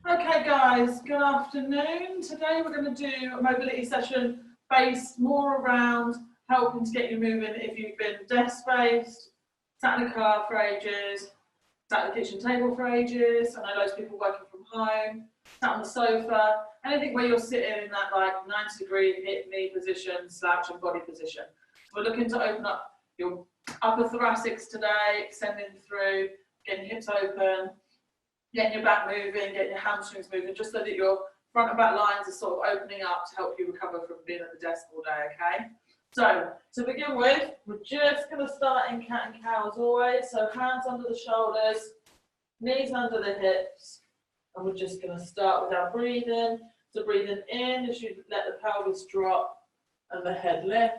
Okay guys, good afternoon. Today we're going to do a mobility session based more around helping to get you moving if you've been desk-based, sat in a car for ages, sat at the kitchen table for ages. I know loads of people working from home, sat on the sofa, anything where you're sitting in that like 90-degree hip knee position, slouch and body position. So we're looking to open up your upper thoracics today, extending through, getting your hips open, getting your back moving, getting your hamstrings moving, just so that your front and back lines are sort of opening up to help you recover from being at the desk all day, okay? So, to begin with, we're just going to start in cat and cow as always. So hands under the shoulders, knees under the hips, and we're just going to start with our breathing. So breathing in as you let the pelvis drop and the head lift.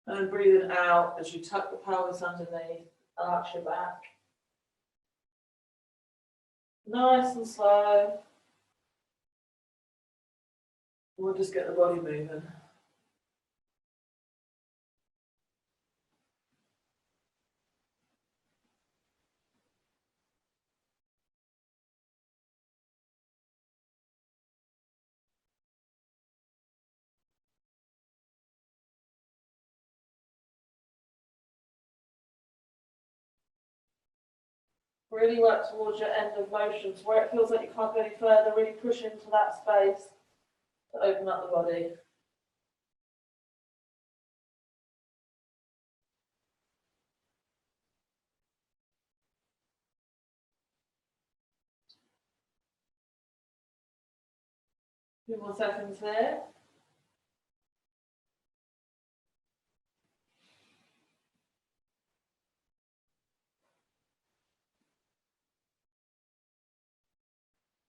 And then breathing out as you tuck the pelvis underneath, arch your back. Nice and slow. We'll just get the body moving. Really work towards your end of motion, so where it feels like you can't go any further, really push into that space to open up the body. A few more seconds here.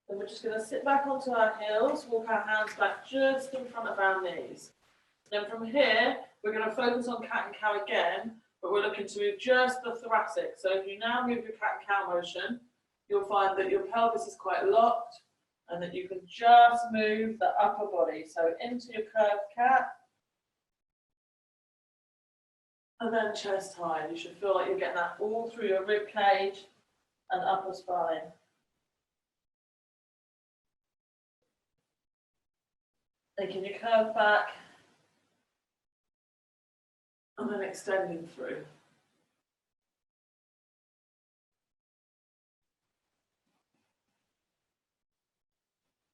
Then we're just going to sit back onto our heels, walk our hands back just in front of our knees. Then from here, we're going to focus on cat and cow again, but we're looking to move just the thoracic. So if you now move your cat and cow motion, you'll find that your pelvis is quite locked and that you can just move the upper body. So into your curved cat, and then chest high. You should feel like you're getting that all through your rib cage and upper spine. Taking your curve back and then extending through.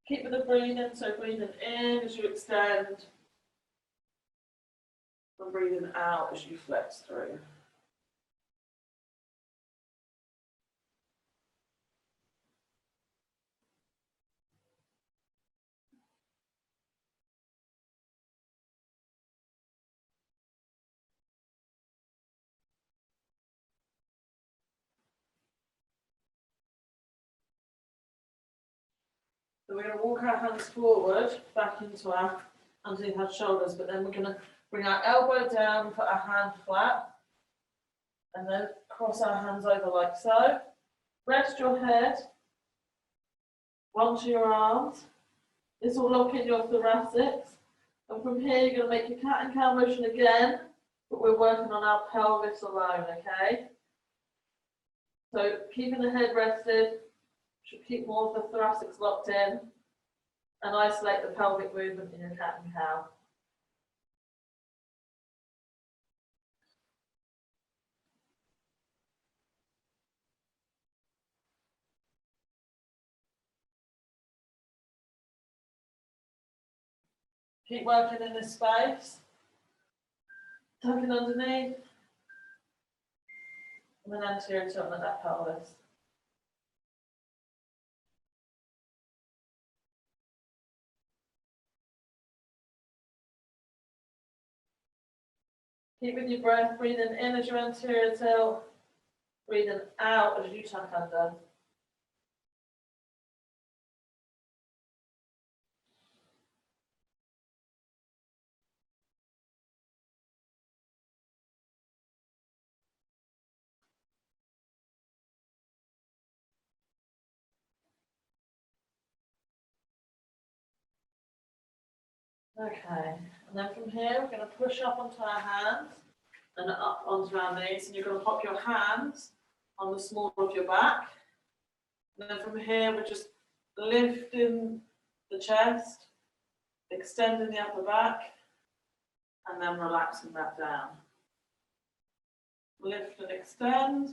Keep with the breathing, so breathing in as you extend and breathing out as you flex through. So we're going to walk our hands forward, back into our underneath our shoulders, but then we're going to bring our elbow down, put our hand flat, and then cross our hands over like so. Rest your head onto your arms. This will lock in your thoracics. And from here, you're going to make your cat and cow motion again, but we're working on our pelvis alone, okay? So keeping the head rested, should keep more of the thoracics locked in, and isolate the pelvic movement in your cat and cow. Keep working in this space, tucking underneath, and then anterior tilt at that pelvis. Keep with your breath, breathing in as you anterior tilt, breathing out as you tuck under. Okay, and then from here we're going to push up onto our hands and up onto our knees, and you're going to pop your hands on the small of your back. And then from here, we're just lifting the chest, extending the upper back, and then relaxing that down. Lift and extend,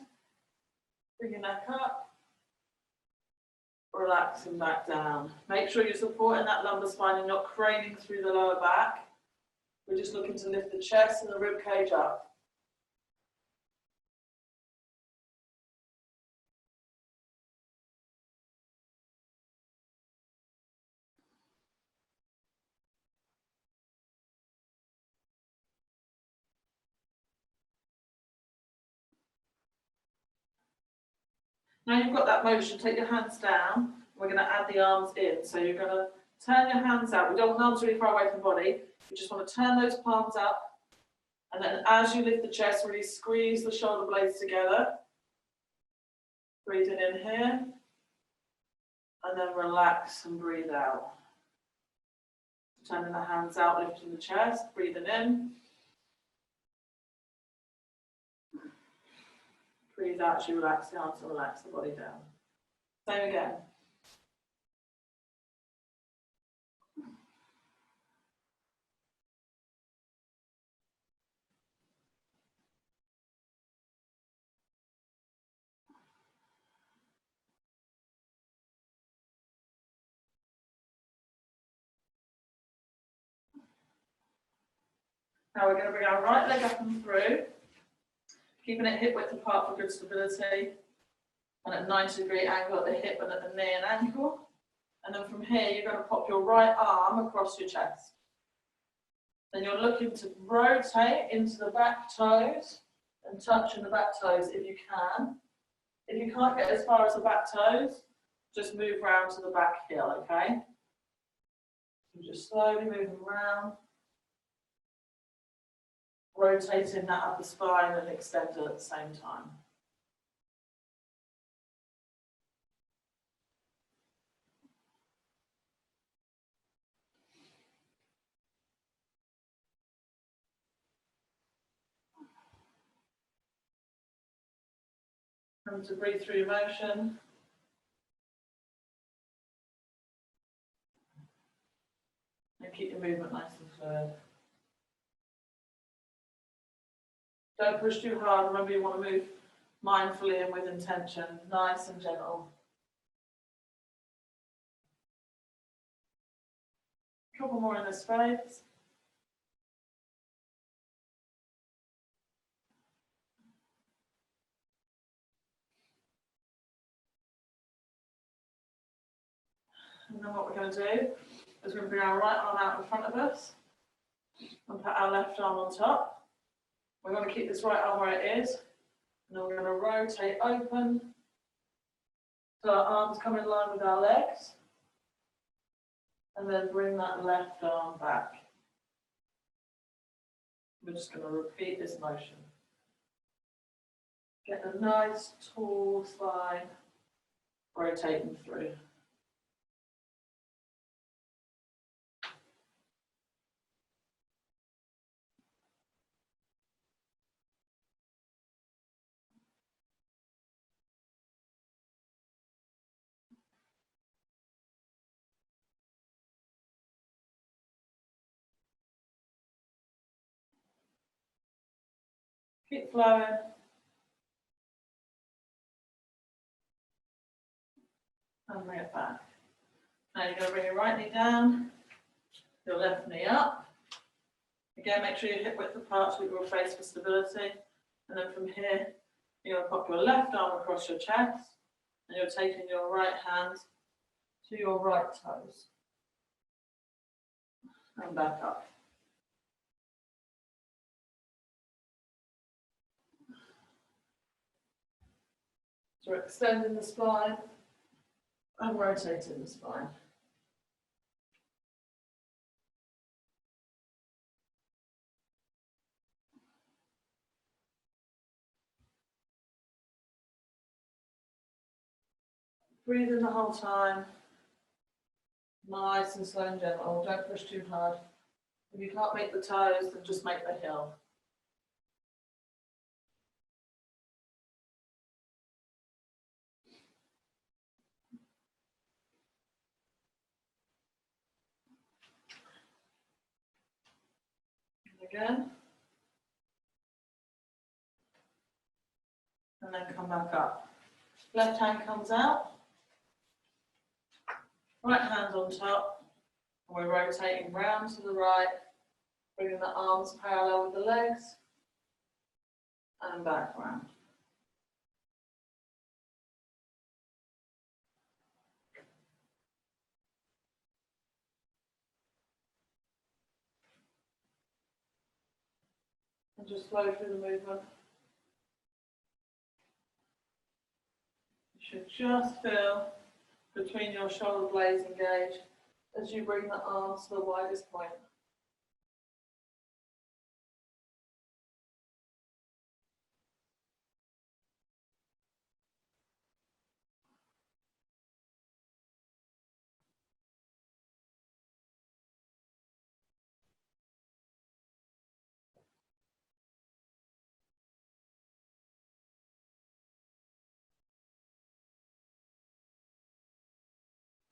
bring your neck up, relaxing back down. Make sure you're supporting that lumbar spine and not craning through the lower back. We're just looking to lift the chest and the rib cage up. Now you've got that motion, take your hands down. We're going to add the arms in. So you're going to turn your hands out. We don't want the arms really far away from the body. You just want to turn those palms up. And then as you lift the chest, really squeeze the shoulder blades together. Breathing in here. And then relax and breathe out. Turning the hands out, lifting the chest, breathing in. Breathe out as you relax the arms and relax the body down. Same again. Now we're going to bring our right leg up and through, keeping it hip width apart for good stability, and at 90-degree angle at the hip and at the knee and ankle. And then from here, you're going to pop your right arm across your chest. Then you're looking to rotate into the back toes and touching the back toes if you can. If you can't get as far as the back toes, just move round to the back heel, okay? So just slowly moving around, rotating that upper spine and extender at the same time. Remember to breathe through your motion. And keep your movement nice and fluid. Don't push too hard. Remember, you want to move mindfully and with intention, nice and gentle. A couple more in this space. And then what we're going to do is we're going to bring our right arm out in front of us and put our left arm on top. We're going to keep this right arm where it is, and then we're going to rotate open so our arms come in line with our legs, and then bring that left arm back. We're just going to repeat this motion. Get a nice tall spine, rotating through. Keep flowing. And bring it back. Now you're going to bring your right knee down, your left knee up. Again, make sure your hip width apart so your face for stability. And then from here, you're going to pop your left arm across your chest, and you're taking your right hand to your right toes. And back up. So we're extending the spine and rotating the spine. Breathe in the whole time. Nice and slow and gentle. Don't push too hard. If you can't make the toes, then just make the heel. again. And then come back up. Left hand comes out. Right hand on top. And we're rotating round to the right, bringing the arms parallel with the legs. And back round. And just flow through the movement. You should just feel between your shoulder blades engaged as you bring the arms to the widest point.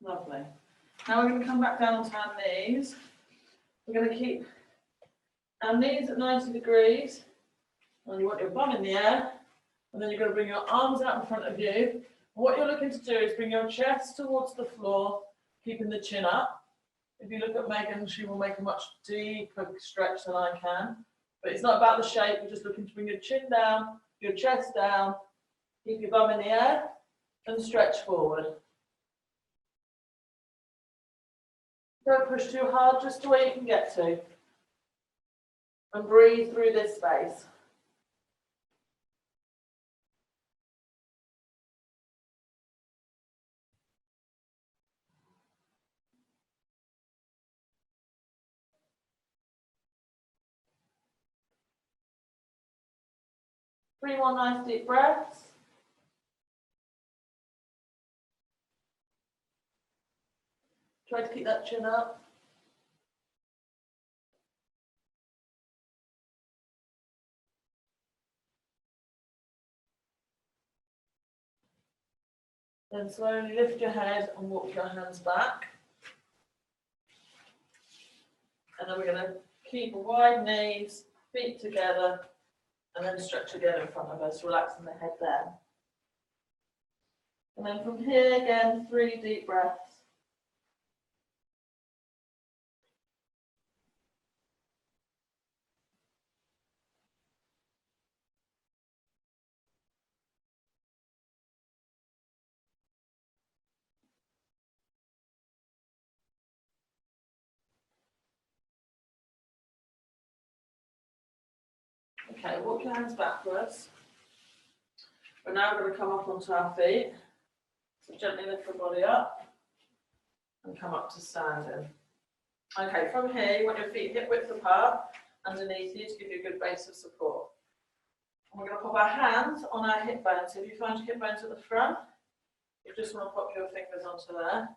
Lovely. Now we're going to come back down onto our knees. We're going to keep our knees at 90 degrees. And you want your bum in the air. And then you're going to bring your arms out in front of you. What you're looking to do is bring your chest towards the floor, keeping the chin up. If you look at Megan, she will make a much deeper stretch than I can. But it's not about the shape, you're just looking to bring your chin down, your chest down, keep your bum in the air, and stretch forward. Don't push too hard, just to where you can get to. And breathe through this space. Three more nice deep breaths. Try to keep that chin up. Then slowly lift your head and walk your hands back. And then we're going to keep wide knees, feet together, and then stretch again in front of us, relaxing the head there. And then from here again, 3 deep breaths. Okay, walk your hands backwards. We're now going to come up onto our feet. So gently lift the body up and come up to standing. Okay, from here, you want your feet hip width apart underneath you to give you a good base of support. And we're going to pop our hands on our hip bones. So if you find your hip bones at the front, you just want to pop your fingers onto there,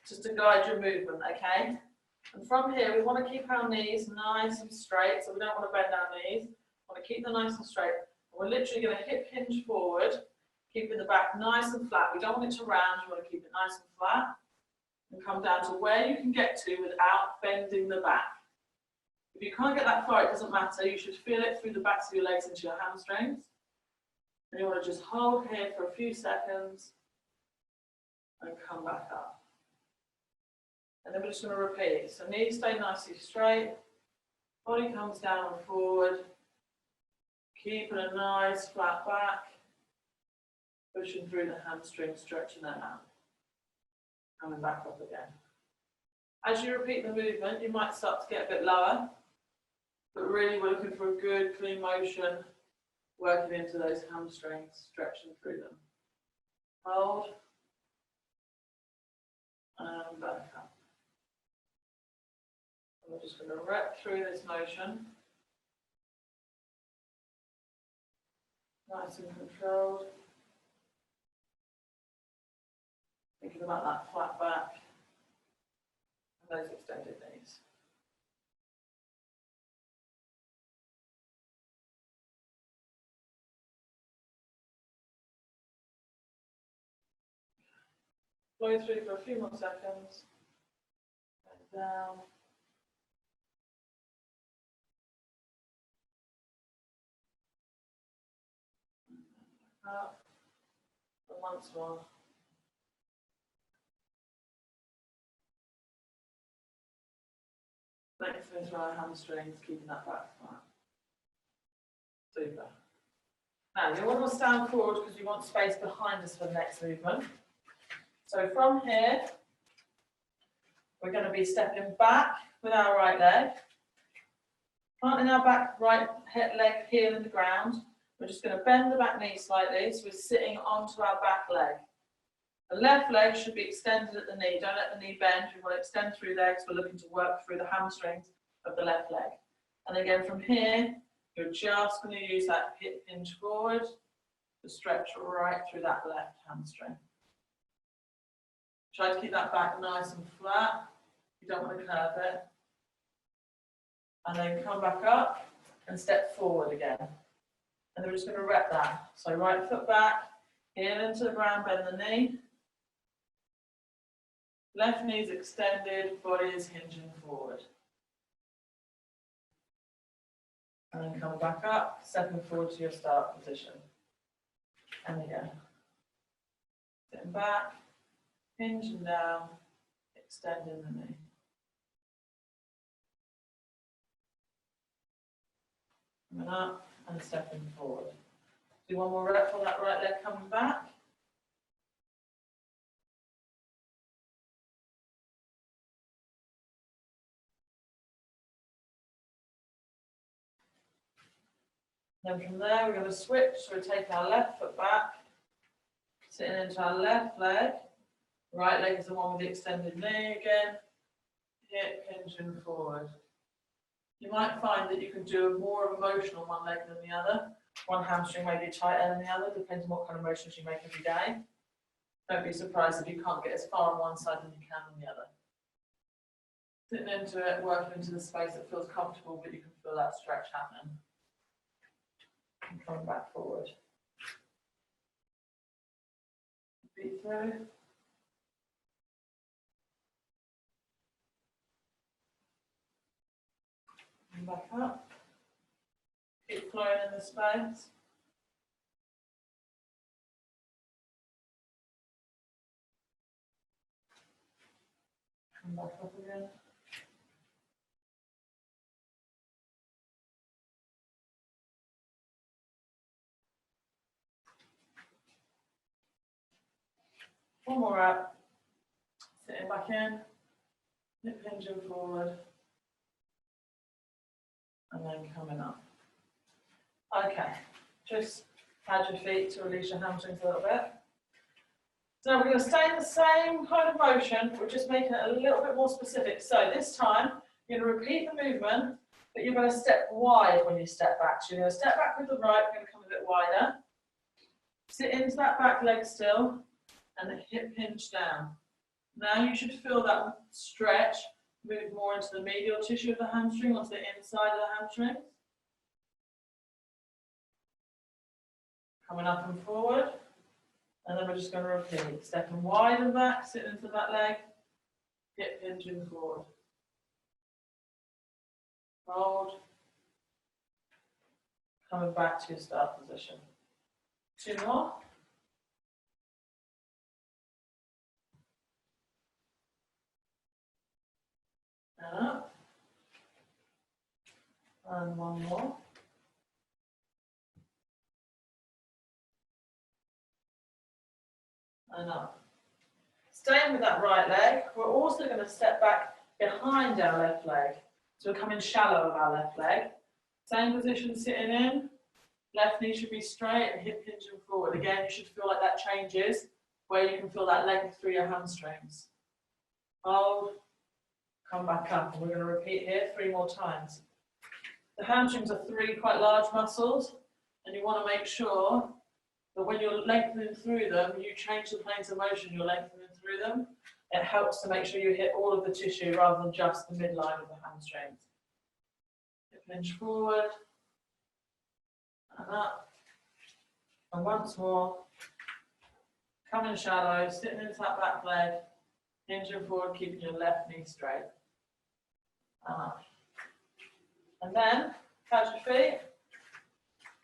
just to guide your movement, okay? And from here, we want to keep our knees nice and straight, so we don't want to bend our knees. We want to keep them nice and straight. And we're literally going to hip hinge forward, keeping the back nice and flat. We don't want it to round, we want to keep it nice and flat. And come down to where you can get to without bending the back. If you can't get that far, it doesn't matter. You should feel it through the backs of your legs into your hamstrings. And you want to just hold here for a few seconds and come back up. And then we're just going to repeat. So knees stay nicely straight, body comes down and forward, keeping a nice flat back, pushing through the hamstrings, stretching them out. Coming back up again. As you repeat the movement, you might start to get a bit lower, but really we're looking for a good, clean motion, working into those hamstrings, stretching through them. Hold, and back up. And we're just going to rep through this motion. Nice and controlled. Thinking about that flat back and those extended knees. Flow through for a few more seconds. And down. up, and once more. Lengthening through our hamstrings, keeping that back flat. Super. Now, you want to stand forward because you want space behind us for the next movement. So from here, we're going to be stepping back with our right leg, planting our back right leg heel in the ground. We're just going to bend the back knee slightly, so we're sitting onto our back leg. The left leg should be extended at the knee. Don't let the knee bend. We want to extend through there because we're looking to work through the hamstrings of the left leg. And again, from here, you're just going to use that hip hinge forward to stretch right through that left hamstring. Try to keep that back nice and flat. You don't want to curve it. And then come back up and step forward again. And then we're just going to rep that. So right foot back, heel into the ground, bend the knee. Left knee is extended, body is hinging forward. And then come back up, stepping forward to your start position. And again. Sitting back, hinging down, extending the knee. Coming up and stepping forward. Do one more rep for that right leg coming back. Then from there, we're going to switch. So we're taking our left foot back, sitting into our left leg. Right leg is the one with the extended knee again. Hip hinging forward. You might find that you can do more of a motion on one leg than the other. One hamstring may be tighter than the other, depends on what kind of motions you make every day. Don't be surprised if you can't get as far on one side than you can on the other. Sitting into it, working into the space that feels comfortable, but you can feel that stretch happening. And coming back forward. Feet through. And back up. Keep flowing in the space. Come back up again. One more up. Sitting back in. Hip hinging forward. And then coming up. Okay, just pad your feet to release your hamstrings a little bit. So we're going to stay in the same kind of motion, but we're just making it a little bit more specific. So this time, you're going to repeat the movement, but you're going to step wide when you step back. So you're going to step back with the right, we're going to come a bit wider. Sit into that back leg still, and then hip hinge down. Now you should feel that stretch move more into the medial tissue of the hamstring, onto the inside of the hamstring. Coming up and forward. And then we're just going to repeat. Stepping wide and back, sitting into that leg, hip hinging forward. Hold. Coming back to your start position. Two more. And up. And one more. And up. Staying with that right leg, we're also going to step back behind our left leg. So we're coming shallow of our left leg. Same position sitting in. Left knee should be straight and hip hinging forward. Again, you should feel like that changes, where you can feel that length through your hamstrings. Hold. Come back up, and we're going to repeat here 3 more times. The hamstrings are 3 quite large muscles, and you want to make sure that when you're lengthening through them, you change the planes of motion you're lengthening through them. It helps to make sure you hit all of the tissue rather than just the midline of the hamstrings. Hip hinge forward, and up, and once more. Coming shallow, sitting into that back leg, hinging forward, keeping your left knee straight. And then catch your feet,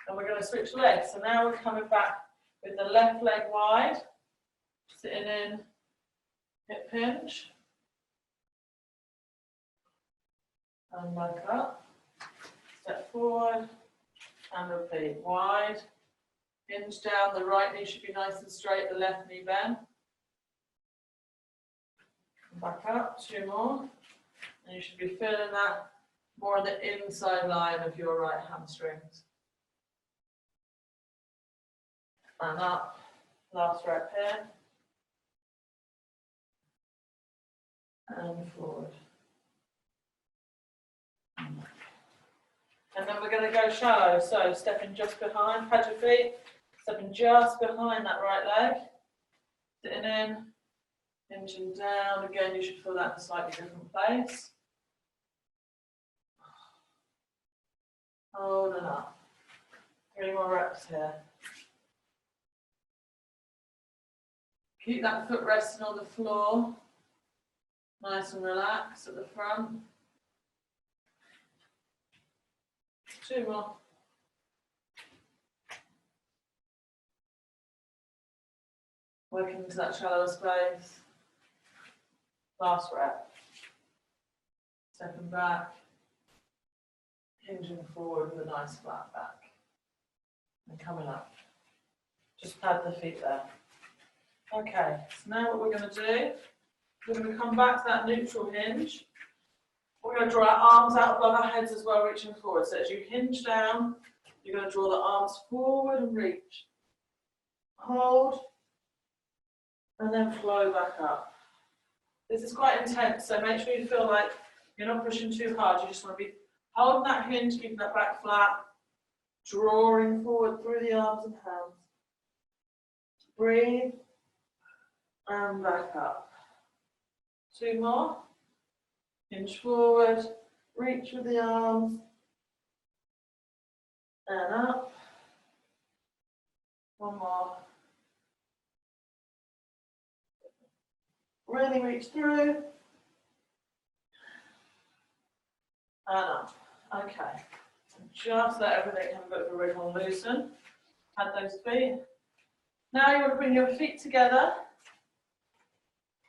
and we're going to switch legs. So now we're coming back with the left leg wide, sitting in hip hinge, and back up, step forward, and repeat, wide, hinge down, the right knee should be nice and straight, the left knee bend, and back up, 2 more, and you should be feeling that more on the inside line of your right hamstrings. And up, last rep here, and forward. And then we're going to go shallow, so stepping just behind, pad your feet, stepping just behind that right leg, sitting in, hinging down, again you should feel that in a slightly different place. Hold and up. 3 more reps here. Keep that foot resting on the floor, nice and relaxed at the front. 2 more. Working into that shallower space. Last rep. Stepping back, hinging forward with a nice flat back. And coming up. Just pad the feet there. Okay, so now what we're going to do, we're going to come back to that neutral hinge. We're going to draw our arms out above our heads as well, reaching forward. So as you hinge down, you're going to draw the arms forward and reach. Hold, and then flow back up. This is quite intense, so make sure you feel like you're not pushing too hard. You just want to be holding that hinge, keeping that back flat, drawing forward through the arms and hands. Breathe, and back up. 2 more. Hinge forward, reach with the arms, and up. 1 more. Really reach through, and up. Okay. Just let everything have a bit of a wriggle and loosen. Pad those feet. Now you want to bring your feet together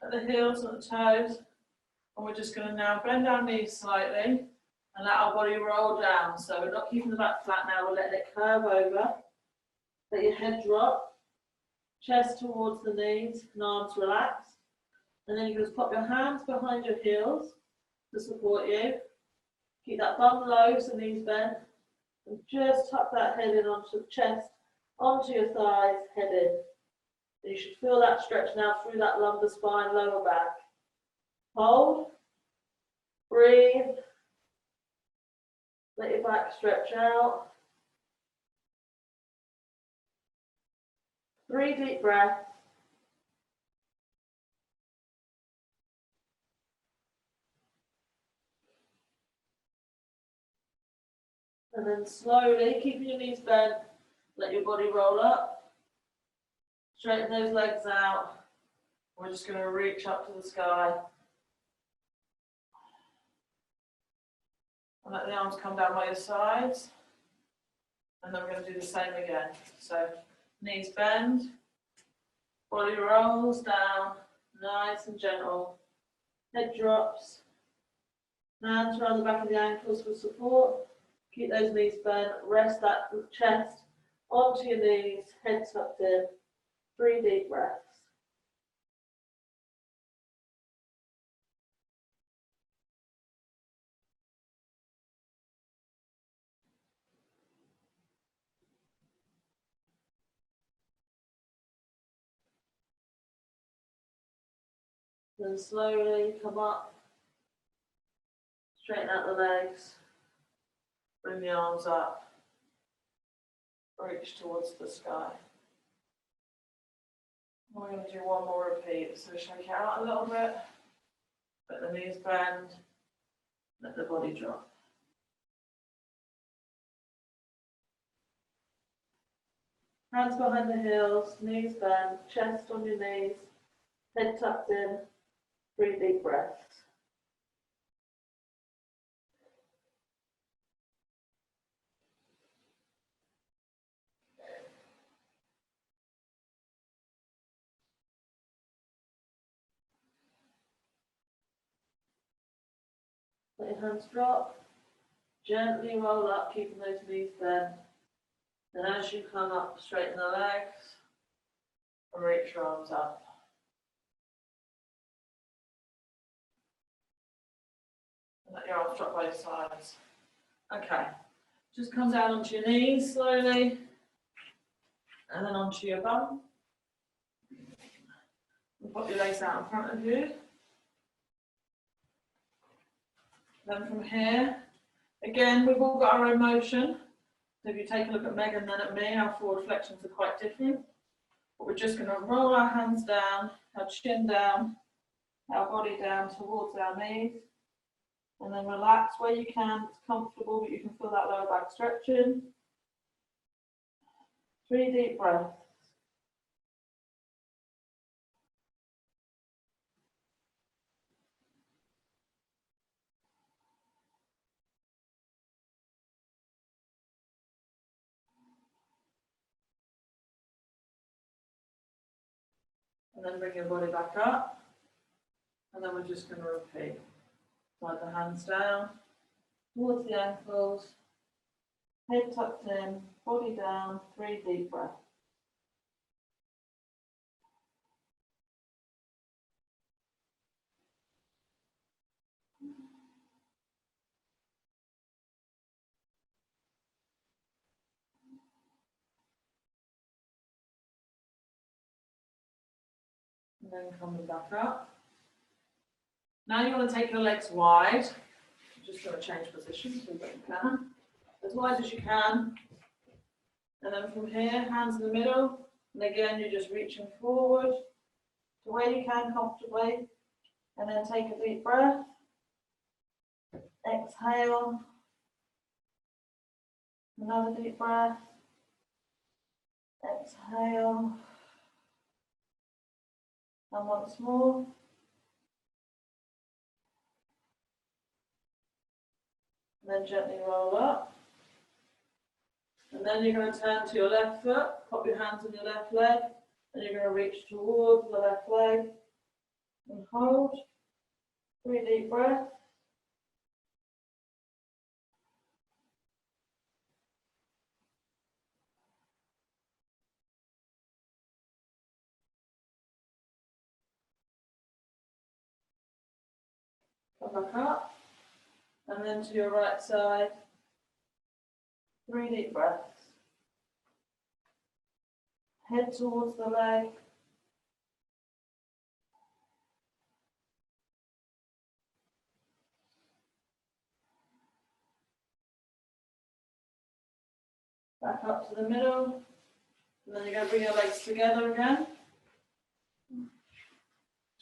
at the heels and the toes. And we're just going to now bend our knees slightly and let our body roll down. So we're not keeping the back flat now, we're letting it curve over. Let your head drop, chest towards the knees, and arms relaxed. And then you can just pop your hands behind your heels to support you. Keep that bum low so knees bend. And just tuck that head in onto the chest, onto your thighs, head in. And you should feel that stretch now through that lumbar spine, lower back. Hold, breathe, let your back stretch out. 3 deep breaths. And then slowly, keeping your knees bent, let your body roll up. Straighten those legs out. We're just going to reach up to the sky. And let the arms come down by your sides. And then we're going to do the same again. So knees bend, body rolls down, nice and gentle. Head drops. Hands around the back of the ankles for support. Keep those knees bent. Rest that chest onto your knees, head tucked in. 3 deep breaths. Then slowly come up, straighten out the legs, bring the arms up, reach towards the sky. We're going to do 1 more repeat, so shake it out a little bit, let the knees bend, let the body drop. Hands behind the heels, knees bend, chest on your knees, head tucked in. 3 deep breaths. Let your hands drop. Gently roll up, keeping those knees bent. And as you come up, straighten the legs and reach your arms up. And let your arms drop both sides. Okay. Just come down onto your knees slowly. And then onto your bum. And put your legs out in front of you. Then from here, again, we've all got our own motion. So if you take a look at Meg and then at me, our forward flexions are quite different. But we're just going to roll our hands down, our chin down, our body down towards our knees. And then relax where you can. It's comfortable, but you can feel that lower back stretching. 3 deep breaths. And then bring your body back up. And then we're just going to repeat. Slide the hands down, towards the ankles, head tucked in, body down, 3 deep breaths. And then coming back up. Now you want to take your legs wide. I'm just going to change position so that you can. As wide as you can. And then from here, hands in the middle. And again, you're just reaching forward to where you can comfortably. And then take a deep breath. Exhale. Another deep breath. Exhale. And once more. And then gently roll up. And then you're going to turn to your left foot, pop your hands on your left leg, and you're going to reach towards the left leg and hold. 3 deep breaths. Come back up. And then to your right side. 3 deep breaths. Head towards the leg. Back up to the middle. And then you're going to bring your legs together again.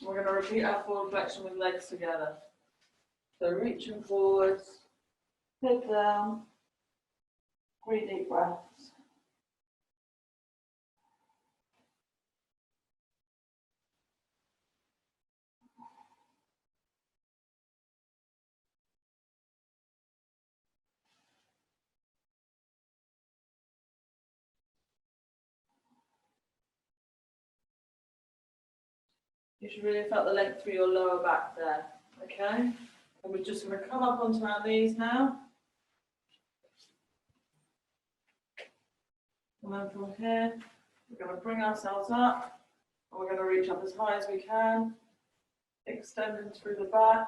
We're going to repeat our forward flexion with legs together. So reaching forwards, head down, 3 deep breaths. You should really have felt the length through your lower back there, okay? And we're just going to come up onto our knees now. And then from here, we're going to bring ourselves up. And we're going to reach up as high as we can, extending through the back,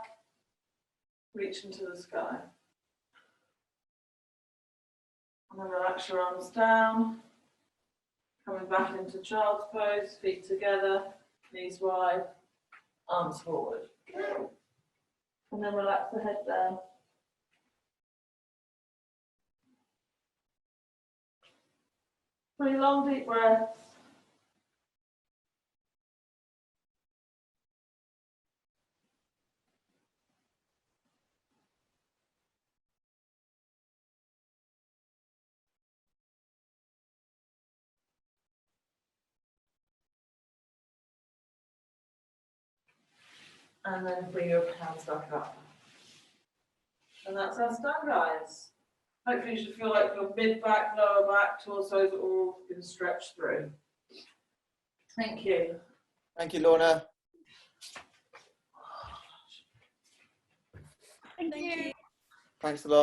reaching to the sky. And then relax your arms down, coming back into child's pose, feet together, knees wide, arms forward. And then relax the head down. 3 long deep breaths. And then bring your hands back up. And that's our stand, guys. Hopefully you should feel like your mid-back, lower back, torsos are all been stretched through. Thank you. Thank you, Lorna. Thank you. Thanks a lot.